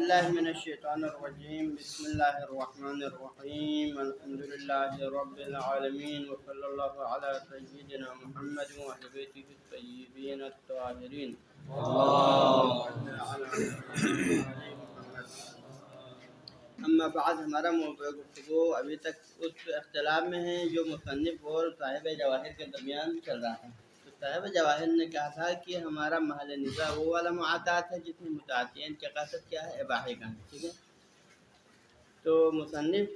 باللہ من الشیطان الرجیم بسم اللہ الرحمن الرحیم الحمد للہ رب العالمین وصلی اللہ علی سیدنا محمد وعلی بیتہ الطیبین الطاہرین اما بعد۔ ہمارا موضوع گفتگو ابھی تک اس اختلاف میں ہے جو مصنف اور صاحب جواہر کے درمیان چل رہا ہے۔ تو صاحب جواہر نے کہا تھا کہ ہمارا محل نزاع وہ والا معاطات ہے جس میں متعاطین کا قصد کیا ہے، اباحے کا، ٹھیک ہے۔ تو مصنف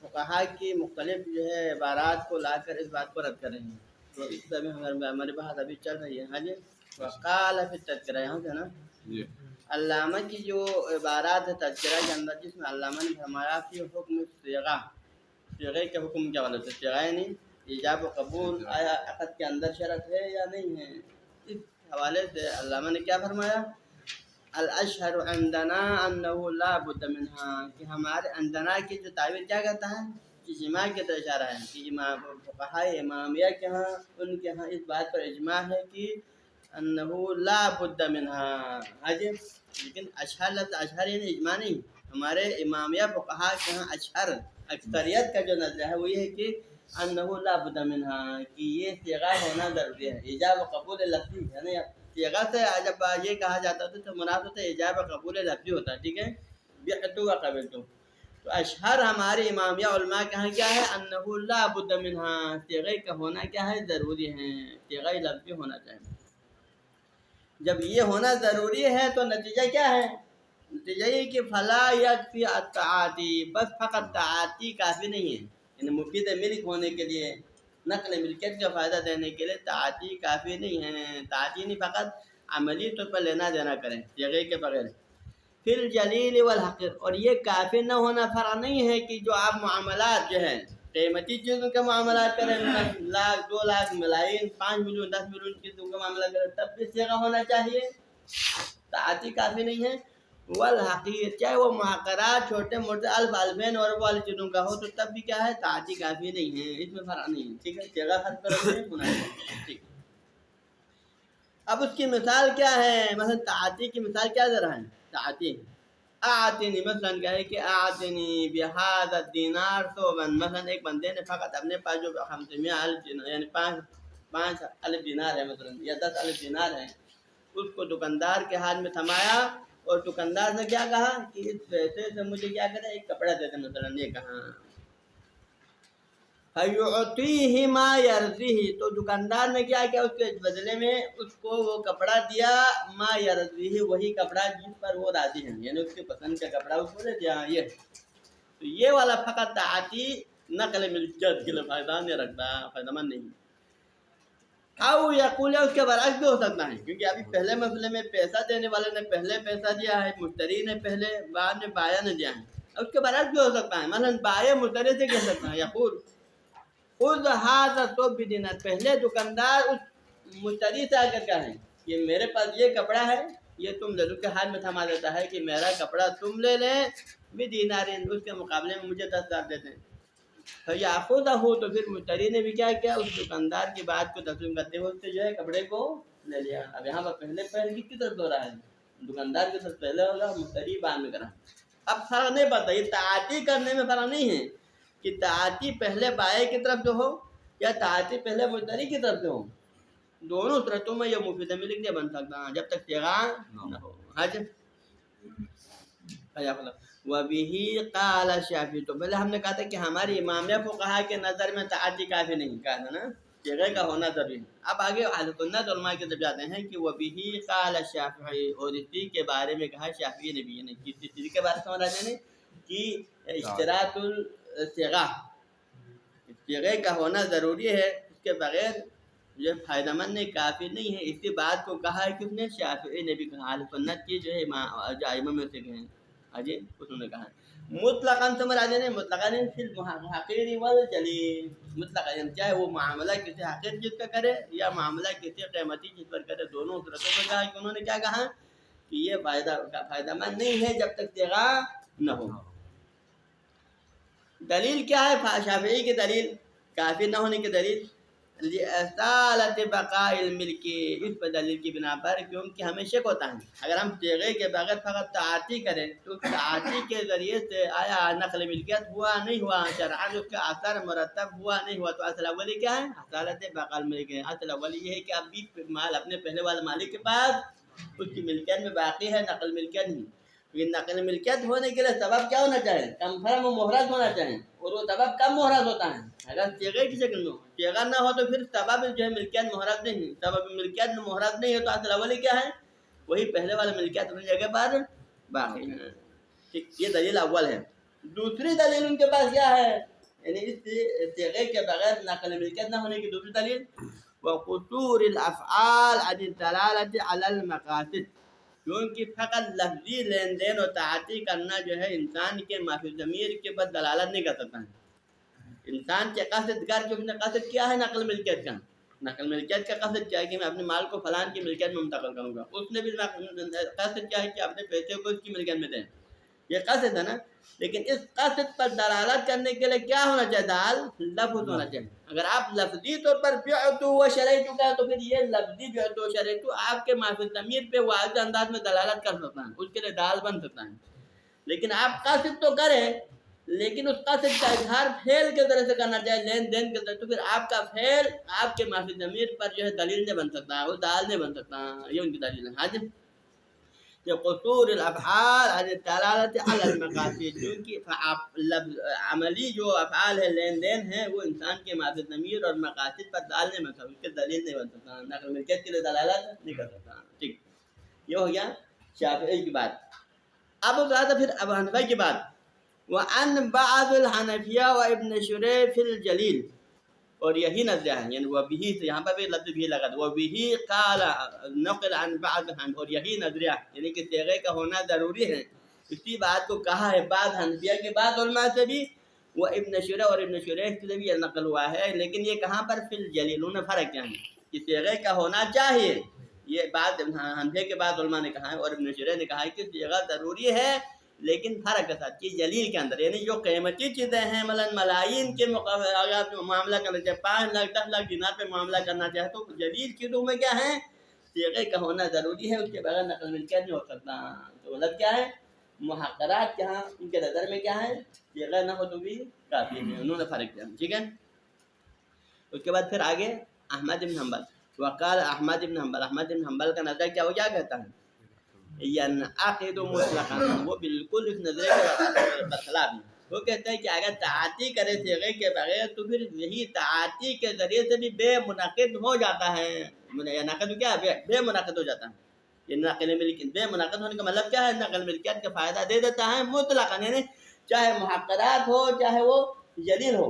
فقہا کی مختلف جو ہے عبارات کو لا کر اس بات کو رد کر رہے ہیں۔ تو اس طرح ہماری بات ابھی چل رہی ہے۔ ہاں جی، وقال فی التذکرہ، یہاں سے نا علامہ کی جو عبارات ہے تذکرہ کے اندر، جس میں علامہ نے فرمایا کہ حکم صیغہ، صیغے کے حکم کے حوالے سے، صیغہ یعنی ایجاب و قبول، آیا عقد کے اندر شرط ہے یا نہیں ہے، اس حوالے سے علامہ نے کیا فرمایا، الاشہر عندنا انہ لا بد منہا، کہ ہمارے عندنا کی جو تعبیر کیا کہتا ہے، اجماع کی طرف اشارہ ہے کہ امام فقہاء امامیہ کے ہاں، ان کے ہاں اس بات پر اجماع ہے کہ انہو لا بد منہا، حاجی، لیکن اشہر لفظ اشہر یعنی اجماع نہیں، ہمارے امامیہ فقہاء کے ہاں اشہر اکثریت کا جو نظریہ ہے وہ یہ ہے کہ انہو لا بد منہا، کہ یہ صیغہ ہونا ضروری ہے، ایجاب و قبول لفظی ہے نا، صیغہ سے جب یہ کہا جاتا تھا تو مناسب سے ایجاب و قبول لفظی ہوتا ہے، ٹھیک ہے، بعتو و قبلتو۔ تو اشہر ہمارے امامیہ علماء کے ہاں کیا ہے، انہو لا بد منہا، صیغہ کا ہونا کیا ہے، ضروری ہے، صیغہ لفظی ہونا چاہیے۔ جب یہ ہونا ضروری ہے تو نتیجہ کیا ہے، نتیجہ یہ کہ فلا یکفی التعاطی، بس فقط تعاطی کافی نہیں ہے، یعنی مفید ملک ہونے کے لیے، نقل ملکیت کا فائدہ دینے کے لیے تعاطی کافی نہیں ہے، تعاطی نہیں، فقط عملی طور پر لینا دینا کریں صیغے کے بغیر۔ فی الجلیل والحقیر، اور یہ کافی نہ ہونا فرق نہیں ہے کہ جو آپ معاملات جو ہیں قیمتی چیزوں کے معاملات کریں، لاکھ 2 لاکھ ملائی 5 ملین 10 ملین چیزوں کا معاملہ کریں تب بھی صیغہ ہونا چاہیے، تعاطی کافی نہیں ہے۔ والحقیر، چاہے وہ معقرات چھوٹے موٹے الف الفین اور والی چیزوں کا ہو تو تب بھی کیا ہے، تعاطی کافی نہیں ہے، اس میں فرق نہیں ہے، ٹھیک ہے، صیغہ ہر طرف سے ہونا چاہیے، ٹھیک۔ اب اس کی مثال کیا ہے، مثلا تعاطی کی مثال کیا دے رہا ہے، تعاطی آتنی، مثلا کیا ہے کہ آتنی بہذا الدینار ثوبا، مثلا ایک بندے نے فقط اپنے پاس جو 500 الف دینار یعنی 5 الف دینار ہے مثلا، یا 10 الف دینار ہے، اس کو دکاندار کے ہاتھ میں تھمایا اور دکاندار نے کیا کہا کہ اس پیسے سے مجھے کیا کرے، ایک کپڑا دے دے، مثلا یہ کہا، فَيُعْطِيهِ مَا يَرْضِيهِ، تو دکاندار نے کیا کیا، اس کے بدلے میں اس کو وہ کپڑا دیا، ما يرضیہ، وہی کپڑا جس پر وہ راضی ہیں، یعنی اس کے پسند کا کپڑا اس کو دے دیا، یہ تو یہ والا فقط تعاطی نقل ملکیت کے لیے فائدہ نہیں رکھتا، فائدہ مند نہیں۔ او یقول، اس کے برعکس بھی ہو سکتا ہے، کیونکہ ابھی پہلے مسئلے میں پیسہ دینے والے نے پہلے پیسہ دیا ہے، مشتری نے پہلے، بعد میں بائع نے دیا ہے، اس کے برعکس بھی ہو سکتا ہے، مثلا بائع مشتری سے کہہ سکتا ہے، یقول خذ ھذا الثوب بدینار، پہلے دکاندار اس مشتری سے آ کر کہا ہے کہ میرے پاس یہ کپڑا ہے، یہ تم لے لو، کے ہاتھ میں تھما دیتا ہے کہ میرا کپڑا تم لے لیں، بدینار، اس کے مقابلے میں مجھے 10 ہزار دیتے ہیں۔ فیاخذہ، تو پھر مشتری نے بھی کیا کیا، اس دکاندار کی بات کو تسلیم کرتے ہوئے اس سے جو ہے کپڑے کو لے لیا۔ اب یہاں پر پہلے کس کی طرف ہو رہا ہے، دکاندار کی طرف پہلے ہوگا، مشتری بعد میں کرا۔ اب فرق نہیں پڑتا، یہ تعاطی کرنے میں فرق نہیں ہے کہ تعاطی پہلے بائع کی طرف سے ہو یا تعاطی پہلے مشتری کی طرف سے ہو، دونوں صورتوں میں یہ مفید ملک نہیں بن سکتا جب تک صیغہ نہ ہو۔ حاجی وَبِهِ قَالَ الشَّافِعِيُّ، تو پہلے ہم نے کہا تھا کہ ہماری امامیہ فقہا کے نظر میں تعاطی کافی نہیں، کہا تھا نا، صیغے کا ہونا ضروری ہے۔ اب آگے اہل سنت علماء کی طرف جاتے ہیں کہ وَبِهِ قَالَ الشَّافِعِيُّ، اور اسی کے بارے میں کہا شافعی نے بھی، یعنی کس چیز کے بارے میں سمجھ رہے ہیں کہ اشتراط الصیغہ، صیغے کا ہونا ضروری ہے، اس کے بغیر یہ فائدہ مند نہیں، کافی نہیں ہے۔ اسی بات کو کہا ہے کس نے، شافعی نے بھی کہا، اہل سنت کی جو ہے ائمہ میں سے ہیں، حاجی انہوں نے کہا مطلقاً سمجھ آ جانے، مطلقاً فی الحقیر والجلیل، مطلقاً چاہے وہ معاملہ کسی حقیر چیز کا کرے یا معاملہ کسی قیمتی چیز پر کرے، دونوں صورتوں میں کہا کہ انہوں نے کیا کہا کہ یہ فائدہ مند نہیں ہے جب تک صیغہ نہ ہو۔ دلیل کیا ہے شافعی کی دلیل کافی نہ ہونے کی دلیل، لِأَصَالَةِ بَقَاءِ الْمِلْكِ، اس پر دلیل کی بنا پر کیونکہ ہمیں شک ہوتا ہے اگر ہم صیغے کے بغیر فقط تعاطی کریں تو تعاطی کے ذریعے سے آیا نقل ملکیت ہوا نہیں ہوا، شرعاً اس کا اثر مرتب ہوا نہیں ہوا، تو اصل اولی کیا ہے؟ اصالت بقاء الملک ہے۔ اصل اولی یہ ہے کہ اب بھی مال اپنے پہلے والے مالک کے پاس اس کی ملکیت میں باقی ہے، نقل ملکیت نہیں۔ یہ نقل ملکیت ہونے کے لیے سبب کیا ہونا چاہیے؟ کنفرم و محرز ہونا چاہیے، اور وہ سبب کب محرز ہوتا ہے؟ اگر صیغے کی شکل میں ہو، صیغہ نہ ہو تو پھر سبب جو ہے ملکیت محرز نہیں، سبب ملکیت میں محرز نہیں ہے، تو اصل اولی کیا ہے؟ وہی پہلے والا ملکیت اپنی جگہ پر باقی ہے۔ ٹھیک، یہ دلیل اول ہے۔ دوسری دلیل ان کے پاس کیا ہے؟ یعنی اس صیغے کے بغیر نقل ملکیت نہ ہونے کی دوسری دلیل وقصور الافعال عن الدلالة على المقاصد، کیونکہ فقط لفظی لین دین اور تعاطی کرنا جو ہے انسان کے معافی ضمیر کے بعد دلالت نہیں کر سکتا ہے۔ انسان کے قصد گر جو اس نے قصد کیا ہے نقل ملکیت کا، نقل ملکیت کا قصد کیا ہے کہ میں اپنے مال کو فلان کی ملکیت میں منتقل کروں گا، اس نے بھی قصد کیا ہے کہ اپنے پیسے کو اس کی ملکیت میں دیں، یہ قصد ہے نا۔ لیکن اس قصد پر دلالت کرنے کے لیے کیا ہونا چاہیے؟ دال لفظ ہونا چاہیے۔ اگر آپ لفظی طور پر بعت و شریت کا، تو پھر یہ لفظی بعت و شریت آپ کے معافی ضمیر پہ واضح انداز میں دلالت کر سکتا ہے، اس کے لیے دال بن سکتا ہے۔ لیکن آپ قصد تو کریں، لیکن اس قصد کا اظہار فعل کے ذریعے سے کرنا چاہیے، لین دین کے ذریعے، تو پھر آپ کا فعل آپ کے معافی ضمیر پر جو ہے دلیل نہیں بن سکتا، وہ دال نہیں بن سکتا، یہ ان کی دلیل ہے۔ حاجی کہ قصور الافعال عن الدلالة على المقاصد، کیونکہ عملی جو افعال ہے، لین دین ہے، وہ انسان کے معافی ضمیر اور مقاصد پر دال نہیں بن سکتا، اس کے دلیل نہیں بن سکتا، نقل ملکیت کے لیے دلالت نہیں کر سکتا۔ ٹھیک، یہ ہو گیا شافعی کی بات۔ اب پھر ابو حنیفہ کی بات، وَأَنْ بَعْضُ الْحَنَفِيَّةِ وَابْنِ شُرَيْحٍ فِي الْجَلِيلِ، اور یہی نظریہ ہے، یعنی وہ بھی سے یہاں پر بھی لفظ بھی لگا وہ بھی قال نقل عن بعض، اور یہی نظریہ یعنی کہ صیغے کا ہونا ضروری ہے، اسی بات کو کہا ہے بعض حنفیہ کے بعض علماء سے بھی، وہ ابن شریح اور ابن شریح سے بھی یہ نقل ہوا ہے، لیکن یہ کہاں پر فی الجلیل، انہوں نے فرق کیا ہے کہ صیغے کا ہونا چاہیے، یہ بات حنفیہ کے بعض علماء نے کہا ہے، اور ابن شریح نے کہا ہے کہ صیغہ ضروری ہے، لیکن فرق کے ساتھ کہ جلیل کے اندر، یعنی جو قیمتی چیزیں ہیں مثلا ملائی کے مقابلے اگر آپ معاملہ کرنا چاہے 5 لاکھ 10 لاکھ دینار پہ معاملہ کرنا چاہے تو جلیل چیزوں میں کیا ہے؟ صیغے کا ہونا ضروری ہے، اس کے بغیر نقل ملکیت نہیں ہو سکتا۔ تو مطلب کیا ہے؟ محقرات جہاں ان کے نظر میں کیا ہے؟ صیغہ نہ ہو تو بھی کافی ہے، انہوں نے فرق کیا۔ ٹھیک ہے، اس کے بعد پھر آگے احمد بن حنبل، وقال احمد بن حنبل، احمد بن حنبل کا نظر کیا ہو، کیا کہتا ہے؟ ینعقد مطلقاً، وہ بالکل اس نظریے کے برخلاف ہے، وہ کہتے ہیں کہ اگر تعاطی کرے صیغے کے بغیر تو پھر یہی تعاطی کے ذریعے سے بھی بے منعقد ہو جاتا ہے، نقد کیا ہے؟ بے منعقد ہو جاتا ہے۔ یہ نقل ملکیت، بے منعقد ہونے کا مطلب کیا ہے؟ نقل ملکیت کا فائدہ دے دیتا ہے مطلقاً، یعنی چاہے محقرات ہو چاہے وہ جلیل ہو،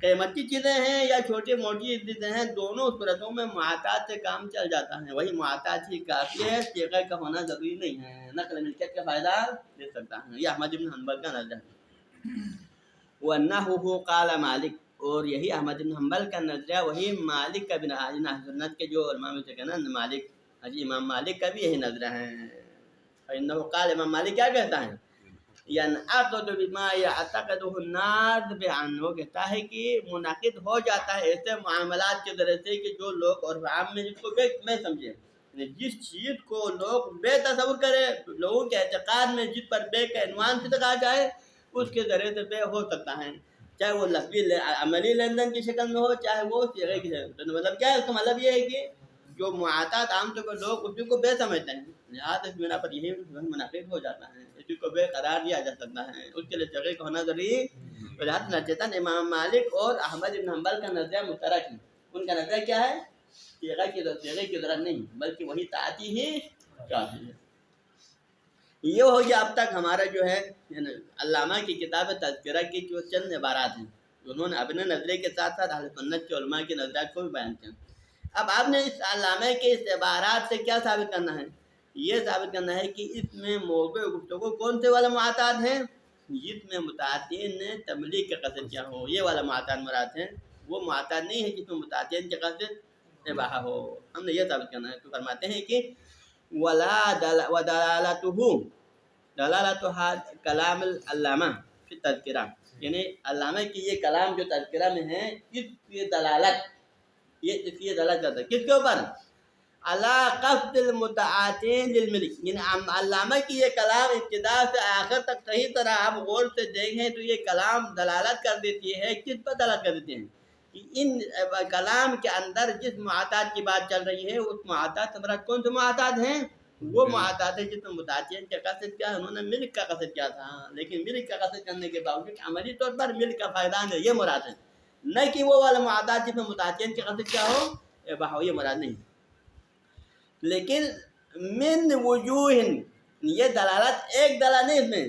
قیمتی چیزیں ہیں یا چھوٹی موٹی چیزیں ہیں، دونوں صورتوں میں معاطات سے کام چل جاتا ہے، وہی معاطات ہی کافی ہے، صیغہ کا ہونا ضروری نہیں ہے، نقل ملکیت کا فائدہ دے سکتا ہے۔ یہ احمد بن حنبل کا نظر ہے۔ وَأَنَّهُ قَالَ مالک، اور یہی احمد بن حنبل کا نظریہ وہی مالک کا بن سنت کے جو علماء میں سے کہنا مالک، امام مالک کا بھی یہی نظریہ ہے۔ فَإِنَّهُ قال، امام مالک کیا کہتا ہے؟ ينعقد بما يعتقده الناس بعن، وہ کہتا ہے کہ منعقد ہو جاتا ہے ایسے معاملات کے ذریعے سے کہ جو لوگ اور عام میں جس کو بے میں سمجھے، جس چیز کو لوگ بے تصور کرے، لوگوں کے اعتقاد میں جس پر بے کا عنوان سے کہا جائے اس کے ذریعے سے بے ہو سکتا ہے، چاہے وہ لفظی عملی لین دین کی شکل میں ہو چاہے وہ صیغے کی شکل میں۔ مطلب کیا ہے؟ اس کا مطلب یہ ہے کہ جو معاطات عام طور پر لوگ اسی کو بے سمجھتے ہیں، لہٰذا اس بنا پر یہی منعقد ہو جاتا ہے، اسی کو بے قرار دیا جا سکتا ہے، اس کے لیے صیغے کا ہونا ضروری۔ نچیتاً امام مالک اور احمد بن حنبل کا نظریہ مشترک ہے، ان کا نظریہ کیا ہے؟ صیغے کی ضرورت نہیں بلکہ وہی تعاطی ہی کافی ہے۔ یہ ہو گیا اب تک ہمارا جو ہے علامہ کی کتاب تذکرہ کی جو چند عبارات ہیں، انہوں نے اپنے نظریے کے ساتھ ساتھ اہل سنت کے علماء کے نظریات کو بھی بیان کیا۔ اب آپ نے اس علامہ کے اس عبارات سے کیا ثابت کرنا ہے؟ یہ ثابت کرنا ہے کہ اس میں موضوع گفتگو کون سے والا معاطات ہیں؟ جس میں متعاطین نے تملیغ کا قصد کیا ہو، یہ والا معاطات مراد ہیں، وہ معاطات نہیں ہے جس میں متعاطین کے قصد اباحہ ہو، ہم نے یہ ثابت کرنا ہے۔ تو فرماتے ہیں کہ دلالت کلام العلامہ فی تذکرہ، یعنی علامہ کی یہ کلام جو تذکرہ میں ہے، اس کی دلالت یہ اس لیے دلالت کرتا ہے کس کے اوپر؟ علی قصد المتعاطین للملک. یعنی علامہ کی یہ کلام ابتدا سے آخر تک صحیح طرح آپ غور سے دیکھیں تو یہ کلام دلالت کر دیتی ہے. کس پر دلالت کر دیتی ہیں؟ کہ ان کلام کے اندر جس معاطات کی بات چل رہی ہے اس معاطات سے مراد کون سے معاطات ہیں؟ وہ معاطات ہیں جس میں متعاطین کا قصد کیا ہے؟ انہوں نے ملک کا قصد کیا تھا، لیکن ملک کا قصد کرنے کے باوجود عملی طور پر ملک کا فائدان ہے، یہ مراد ہے، نہ کہ وہ والا معاطات جس میں متعاطین کے قصد کیا ہو، یہ مراد نہیں. لیکن من وجوہ، یہ دلالت ایک دلالت نہیں اس میں،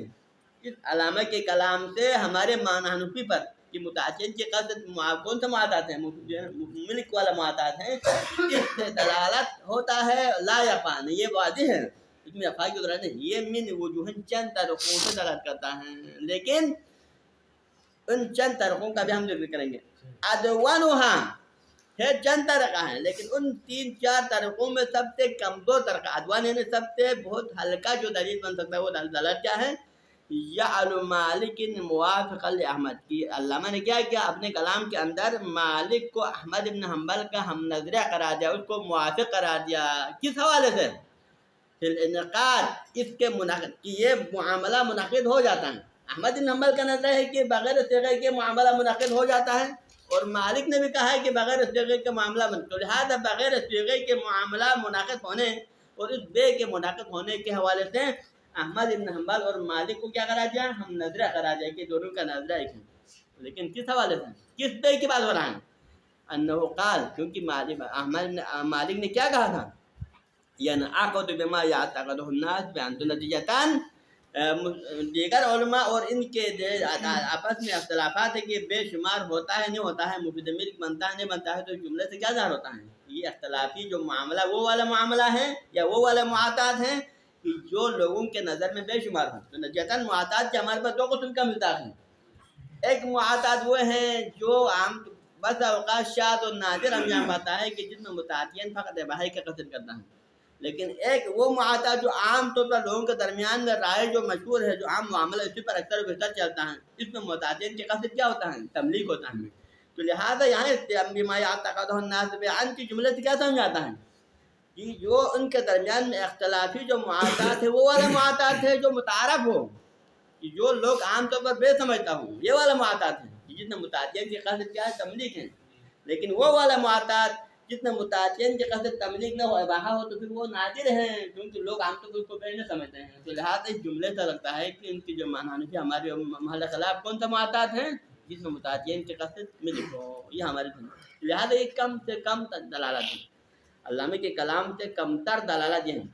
اس علامہ کے کلام سے ہمارے معنی حنفی پر کہ متعاطین کے قصد کون سے معاطات ہیں؟ ملک والا معاطات ہیں. اس سے دلالت ہوتا ہے لا یقان، یہ واضح ہے، اس میں افعال کی ضرورت نہیں. یہ من وجوہ چند طریقوں سے دلالت کرتا ہے، لیکن ان چند طریقوں کا بھی ہم ذکر کریں گے. ادونھا ہے چند طریقہ ہیں، لیکن ان 3-4 طریقوں میں سب سے کمزور طریقہ ادوان ہے، سب سے بہت ہلکا جو دلیل بن سکتا ہے وہ دلالت کیا ہے؟ یعلو مالک موافق احمد کی علامہ نے کیا کیا اپنے کلام کے اندر مالک کو احمد ابن حنبل کا ہم نظریہ قرار دیا، اس کو موافق قرار دیا. کس حوالے سے؟ فی الانعقاد، اس کے منعقد کہ یہ معاملہ منعقد ہو جاتا ہے. احمد بن حنبل کا نظریہ ہے کہ بغیر صیغے کے معاملہ منعقد ہو جاتا ہے، اور مالک نے بھی کہا ہے کہ بغیر صیغے کے معاملہ تو لہٰذا بغیر صیغے کے معاملہ منعقد ہونے اور اس بے کے منعقد ہونے کے حوالے سے احمد بن حنبل اور مالک کو کیا کرا دیا؟ ہم نظریہ کرا دیا کہ دونوں کا نظریہ ایک ہے. لیکن کس حوالے سے؟ کس بے کی بات ہو رہا ہے؟ انہو قال، کیونکہ مالک نے کیا کہا تھا؟ ینعقد بما یعتقدہ الناس بانت نتیجتان. دیگر علماء اور ان کے آپس میں اختلافات ہے کہ بے شمار ہوتا ہے نہیں ہوتا ہے، مفید ملک بنتا ہے نہیں بنتا ہے، تو جملے سے کیا ظاہر ہوتا ہے؟ یہ اختلافی جو معاملہ وہ والا معاملہ ہے یا وہ والے معاطات ہیں کہ جو لوگوں کے نظر میں بے شمار ہیں. تو نتیجتاً معاطات کے ہمارے پاس 2 قسم کا ملتا ہے. ایک معاطات وہ ہیں جو عام بس اوقات شاذ اور نادر ہم یہاں پاتا ہے کہ جس میں متعاطین فقط اباحی کا قصد کرتا ہے. لیکن ایک وہ معاطات جو عام طور پر لوگوں کے درمیان میں رائج جو مشہور ہے، جو عام معاملہ اسی پر اکثر و بیشتر چلتا ہے، اس میں متعاطین کے قصد کیا ہوتا ہے؟ تملیغ ہوتا ہے. تو لہٰذا یہاں بما یعتقدہ الناس بیان کی جملے سے کیا سمجھ آتا ہے کہ جو ان کے درمیان میں اختلافی جو معاطات ہے وہ والا معاطات ہے جو متعارف ہو، کہ جو لوگ عام طور پر بے سمجھتا ہوں، یہ والا معاطات ہے جس میں متعاطین کے قصد کیا ہے؟ تملیغ ہے. لیکن وہ والا معاطات جس میں متعاطین کے قصد تملیغ نہ ہو، اباحہ ہو، تو پھر وہ نادر ہیں، کیونکہ لوگ عام طور پر اس کو بے نہیں سمجھتے ہیں. تو لہٰذا اس جملے سے لگتا ہے کہ ان کی جو معنی ہے ہمارے محل خلاف کون سا معاطات ہیں؟ جس میں متعاطین کے قصد ملک ہو، یہ ہمارے سمجھ. لہٰذا یہ کم سے کم دلالت ہے، علامہ کے کلام سے کم تر دلالت یہ ہیں.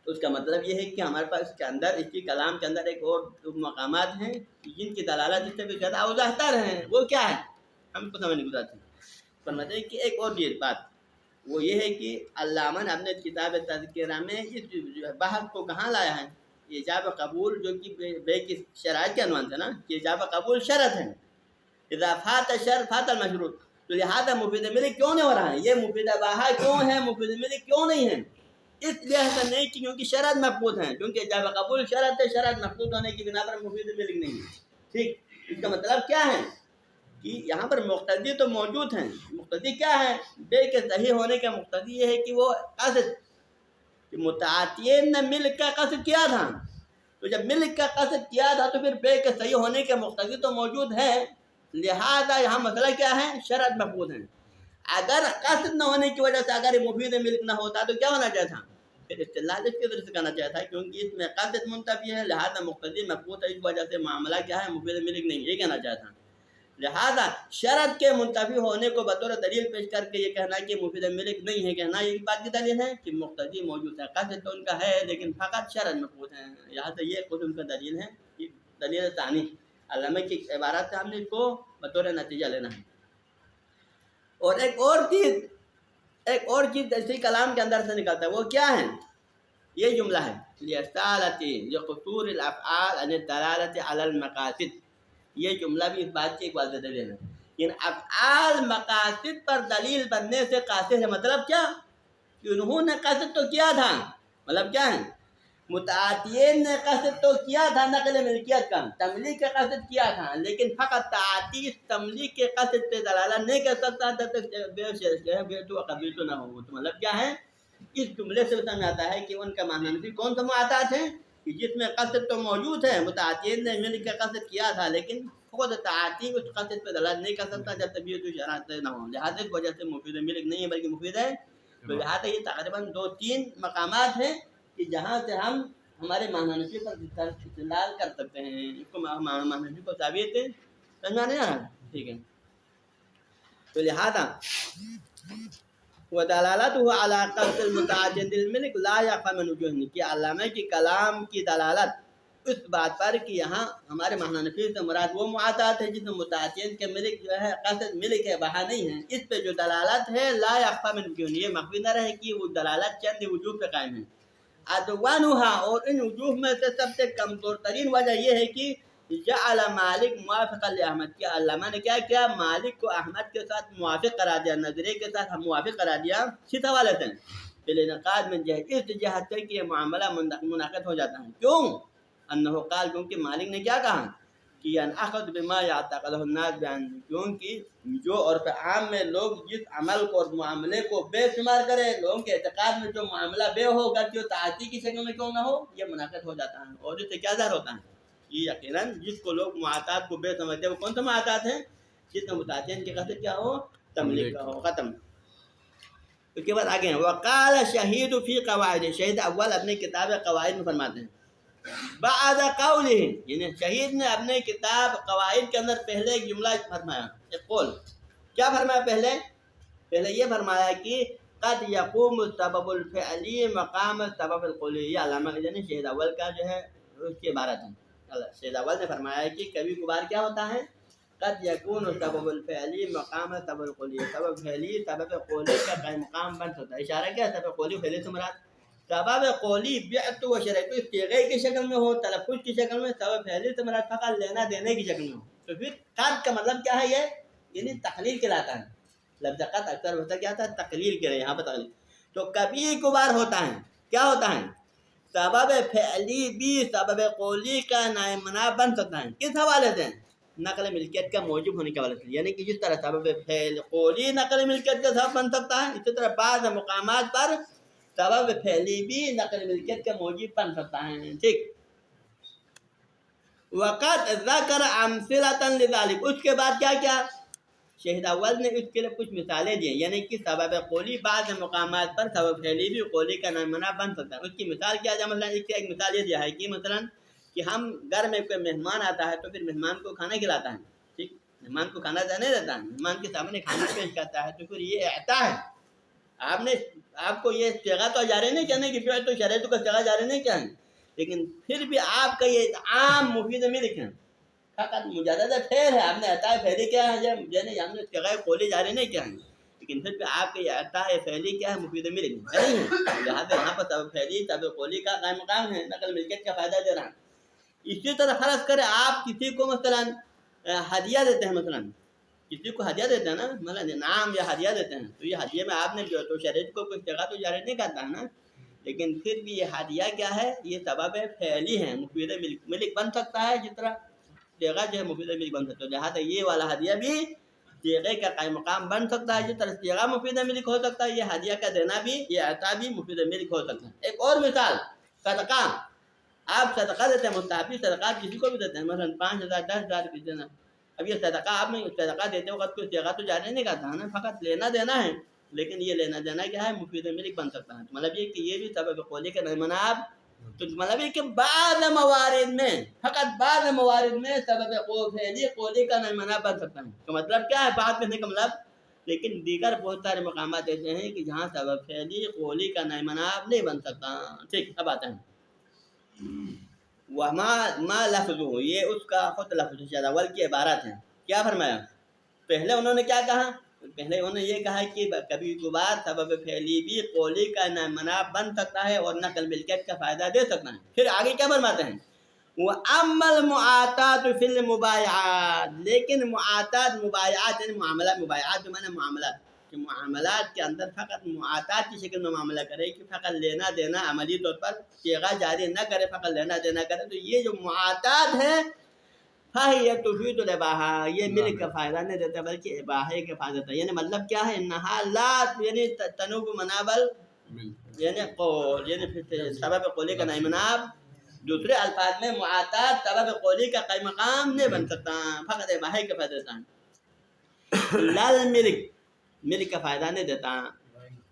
تو اس کا مطلب یہ ہے کہ ہمارے پاس اس کے اندر، اس کی کلام کے اندر ایک اور مقامات ہیں جن کی دلالت اس سے بھی زیادہ اوضح تر ہیں. وہ کیا ہے؟ ہم کو سمجھ نہیں گزارتے ہیں. فرماتے ہیں کہ ایک اور یہ بات وہ یہ ہے کہ علامہ نے اپنے کتاب تذکرہ میں اس بحث کو کہاں لایا ہے؟ ایجاب قبول، جو کہ بے کی شرائط کے عنوان سے نا، کہ ایجاب قبول شرط ہے، اذا فات الشرط فات المشروط. تو لہٰذا مفید ملک کیوں نہیں ہو رہا ہے؟ یہ مفید اباحہ کیوں ہے، مفید ملک کیوں نہیں ہے؟ اس لحاظ سے نہیں کہ کیونکہ شرط مفقود ہیں، کیونکہ ایجاب قبول شرط ہے، شرط مفقود ہونے کی بنا پر مفید ملک نہیں ہے. ٹھیک، اس کا مطلب کیا ہے کہ یہاں پر مقتدی تو موجود ہیں. مقتدی کیا ہے؟ بے کے صحیح ہونے کا مقتدی یہ ہے کہ وہ قصد، کہ متعاطین نے ملک کا قصد کیا تھا، تو جب ملک کا قصد کیا تھا تو پھر بے کے صحیح ہونے کے مقتدی تو موجود ہے. لہذا یہاں مسئلہ کیا ہے؟ شرط مفقود ہیں. اگر قصد نہ ہونے کی وجہ سے اگر یہ مفید ملک نہ ہوتا تو کیا ہونا چاہیے تھا؟ پھر استدلال اس کی وجہ سے کرنا چاہتا ہے، کیونکہ اس میں قصد منتفی ہے، لہذا مقتدی مفقود ہے، اس وجہ سے معاملہ کیا ہے؟ مفید ملک نہیں، یہ کہنا چاہتا ہے. لہذا شرط کے منتفی ہونے کو بطور دلیل پیش کر کے یہ کہنا کہ مفید ملک نہیں ہے، کہنا یہ بات کی دلیل ہے کہ مقتدی موجود ہے، قصد تو ان کا ہے لیکن فقط شرط مفقود ہے. لہذا یہ قسم کا دلیل ہے، یہ دلیل ثانی. علامہ کی عبارات سے ہم نے اس کو بطور نتیجہ لینا ہے. اور ایک اور چیز اسی کلام کے اندر سے نکلتا ہے، وہ کیا ہے؟ یہ جملہ ہے لِإِسْتَالَةِ لِقُصُورِ الْأَفْعَالِ عَنِ الدَّلَالَةِ عَلَى الْمَقَاصِدِ. یہ جملہ بھی اس بات کی ایک واضح دلیل ہے. ان افعال مقاصد پر دلیل بننے سے قاصر ہے. مطلب کیا؟ کہ انہوں نے قصد تو کیا تھا، مطلب کیا ہے متعاطیین نے قصد تو کیا تھا نقل ملکیت کا، تملیک کا قصد کیا تھا، لیکن فقط تعاطی اس تملیک کے قصد پہ دلالت نہیں کر سکتا جب تک بیعت و قبیل نہ ہو۔ تو مطلب کیا ہے، اس جملے سے سمجھ آتا ہے کہ ان کا معنی نفی کون سا معاطات ہے کہ جس میں قصد تو موجود ہے، متعاطیین نے ملک کا قصد کیا تھا، لیکن خود تعاطی اس قصد پہ دلالت نہیں کر سکتا جب تک بیعت و شرائط نہ ہو، لہٰذا اس وجہ سے مفید ملک نہیں ہے بلکہ مفید ہے۔ تو لہٰذا یہ تقریباً 2-3 مقامات ہیں کہ جہاں سے ہم ہمارے معنی نفی پر استدلال کر سکتے ہیں، اس کو معنی نفی کو ثابت سمجھا نہیں آ رہا، ٹھیک ہے۔ تو لہٰذا ودلالته على قصد المتعدد الملک لا يخفى من وجوه، کہ علامہ کی کلام کی دلالت اس بات پر کہ یہاں ہمارے معنی نفی سے مراد وہ معاطات ہے جس میں متعدد کے ملک جو ہے قصد ملک ہے، وہاں نہیں ہے، اس پہ جو دلالت ہے لا يخفى من وجوه، یہ مخفی نہ رہے کہ وہ دلالت چند وجوہ پہ قائم ہے۔ ادوانها، اور ان وجوہ میں سے سب سے کمزور ترین وجہ یہ ہے کہ جعل مالک موافقا لاحمد، کیا علامہ نے کیا کیا، مالک کو احمد کے ساتھ موافق قرار دیا، نظریے کے ساتھ ہم موافق قرار دیا، کس حوالے سے، بالانعقاد من جہت، اس جہت سے کہ یہ معاملہ منعقد ہو جاتا ہے، کیوں، انہ قال، کیونکہ مالک نے کیا کہا کہ انعقد بما یعتقدہ الناس بیان، کیونکہ جو عرف عام میں لوگ جس عمل کو اور معاملے کو بے شمار کرے، لوگوں کے اعتقاد میں جو معاملہ بے ہوگا جو تعاطی کی شکل میں کیوں نہ ہو، یہ منعقد ہو جاتا ہے، اور اس سے کیا ظاہر ہوتا ہے، یہ یقیناً جس کو لوگ معاطات کو بے سمجھتے ہیں وہ کون سا معاطات ہیں، جس میں متعاطین کے قصد کیا ہو، تملیک کا ہو، ختم۔ اس کے بعد آگے ہیں وقال شہید فی قواعد، شہید اول اپنے کتاب قواعد میں فرماتے ہیں بعد قولہ، یعنی شہید نے اپنے کتاب قواعد کے اندر پہلے ایک جملہ فرمایا، ایک قول، کیا فرمایا پہلے یہ فرمایا کہ قد یقوم السبب الفعلی مقام السبب القولی، یہ علامہ یعنی شہید اول کا جو ہے اس کی عبارت ہے، شہید اول نے فرمایا کہ کبھی کبھار کیا ہوتا ہے، قد یکون السبب الفعلی مقام السبب القولی، سبب فعلی سبب قولی کا قائم مقام بن سکتا ہے، اشارہ کیا ہے سبب قولی فعلی سے مراد سبب قولی بیعت و شرط اس صیغے کی شکل میں ہو، تلفظ کی شکل میں، سبب فعلی سے مراد فقط لینا دینے کی شکل میں ہو، تو پھر قد کا مطلب کیا ہے، یہ یعنی تقلیل کہلاتا ہے، لفظ قد اکثر ہوتا کیا تھا، تقلیل کے لیے، یہاں پر تقلیل، تو کبھی کبھار ہوتا ہے، کیا ہوتا ہے، سبب فعلی بھی سبب قولی کا نائب مناب بن سکتا ہے، کس حوالے سے، نقل ملکیت کا موجب ہونے کے حوالے سے، یعنی کہ جس طرح سبب فعل قولی نقل ملکیت کا سبب بن سکتا ہے، اسی طرح بعض مقامات پر سبب فعلی بھی نقل ملکیت کا موجب بن سکتا ہے، ٹھیک۔ وقت ذکر امثلۃ لذلک، اس کے بعد کیا کیا، شہید اول نے اس کے لیے کچھ مثالیں دی، یعنی کہ سبب قولی بعض مقامات پر سبب فعلی بھی قولی کا نام منع بن سکتا ہے، اس کی مثال کیا ہے، مثلا اس کی ایک مثال یہ دیا ہے کہ مثلا کہ ہم گھر میں کوئی مہمان آتا ہے تو پھر مہمان کو کھانا کھلاتا ہے، ٹھیک، مہمان کو کھانا نہیں دیتا ہے، مہمان کے سامنے کھانا پیش کرتا ہے، تو پھر یہ اعطا ہے، آپ کو یہ صیغہ تو جاری نہیں کہنے کہ تو شریعت کا صیغہ جاری نہیں کہنے، لیکن پھر بھی آپ کا یہ عام مفید ملک ہے، فقط مجرد فعل ہے، آپ نے عطا فعلی کیا ہے، یعنی ہم نے صیغہ قولی جاری نہیں کیا ہے، لیکن پھر بھی آپ کے یہ عطا فعلی کیا ہے، مفید ملک نہیں ہے، لہٰذا یہاں پر سبب فعلی سبب قولی کا قائم مقام ہے، نقل ملکیت کا فائدہ دے رہا ہے۔ اسی طرح فرض کرے آپ کسی کو مثلا ہدیہ دیتے ہیں، مثلا کسی کو ہدیہ دیتے ہیں نا، مثلا انعام یا ہدیہ دیتے ہیں، تو یہ ہدیہ میں آپ نے جو تو شریعت کو کوئی صیغہ تو جاری نہیں کرتا ہے نا، لیکن پھر بھی یہ ہدیہ کیا ہے، یہ سبب فعلی ہے، مفید ملک بن سکتا ہے، جس طرح صیغہ جو ہے مفید ملک بن سکتا ہے، لہٰذا یہ والا ہدیہ بھی صیغے کا قائم مقام بن سکتا ہے، جس طرح صیغہ مفید ملک ہو سکتا ہے، یہ ہدیہ کا دینا بھی، یہ عطا بھی مفید ملک ہو سکتا ہے۔ ایک اور مثال، صدقہ، آپ صدقہ دیتے ہیں، مستحبی صدقات کسی کو بھی دیتے ہیں، مثلا 5,000 10,000 کی دینا، اب یہ صدقہ آپ میں صدقہ دیتے وقت کوئی صیغہ تو جاری نہیں کرتا ہے نا، فقط لینا دینا ہے، لیکن یہ لینا دینا کیا ہے، مفید ملک بن سکتا ہے، مطلب یہ کہ یہ بھی سبب قولی کے مناب، تو مطلب یہ کہ بعض موارد میں، فقط بعض موارد میں سبب قولی کا مناب بن سکتا ہے، تو مطلب کیا ہے، بعض میں نہیں کا مطلب، لیکن دیگر بہت سارے مقامات ایسے ہیں کہ جہاں سبب فعلی قولی کا مناب نہیں بن سکتا، ٹھیک۔ اب آتا ہے وما لفظ، یہ اس کا خود لفظ شہید اول کی عبارت ہے، کیا فرمایا، پہلے انہوں نے کیا کہا، پہلے انہوں نے یہ کہا کہ کبھی کبھار سبب فعلی بھی قولی کا مناب بن سکتا ہے اور نقل ملکیت کا فائدہ دے سکتا ہے، پھر آگے کیا فرماتے ہیں، وَأَمَّا الْمُعَاطَاتُ فِي الْمُبَايَعَاتِ، لیکن معاطات مبایعات یعنی معاملات، مبایعات جو معنی معاملات، کہ معاملات کے اندر فقط معاطات کی شکل میں معاملہ کرے کہ فقط لینا دینا عملی طور پر صیغہ جاری نہ کرے، فقط لینا دینا کرے، تو یہ جو معاطات ہے فَهِيَ تُفِيدُ الْإِبَاحَةَ، یہ ملک کا فائدہ نہیں دیتا بلکہ اباحے کا فائدہ دیتا ہے۔ یعنی مطلب کیا ہے، انہا لا یعنی تنوب منابل یعنی قول، یعنی پھر سبب قولی کا نہیں مناب، دوسرے الفاظ میں معاطات سبب قولی کا قائم مقام نہیں بن سکتا، فقط اباحے کا فائدہ دیتا ہے، لال ملک کا فائدہ نہیں دیتا۔